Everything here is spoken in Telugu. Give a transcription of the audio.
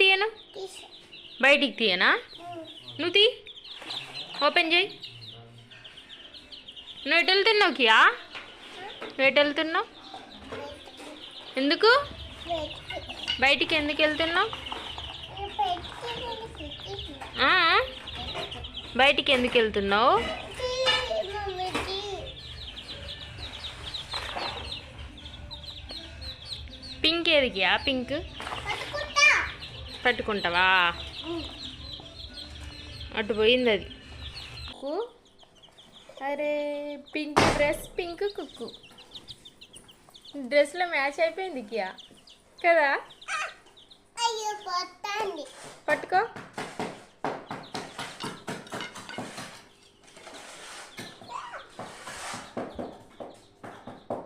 తీయను? బయటికి తీయనా? నువ్వు తీ, ఓపెన్ చేయి. నువ్వు ఎటు వెళ్తున్నావు కియా? నువ్వు ఎటు వెళ్తున్నావు? ఎందుకు బయటికి ఎందుకు వెళ్తున్నావు? బయటికి ఎందుకు వెళ్తున్నావు? పింక్ ఏదికియా? పింక్ పట్టుకుంటావా? అటు పోయింది అది. అరే పింక్ డ్రెస్, పింక్ కుక్కు డ్రెస్లో మ్యాచ్ అయిపోయింది కియా కదా. పట్టుకో.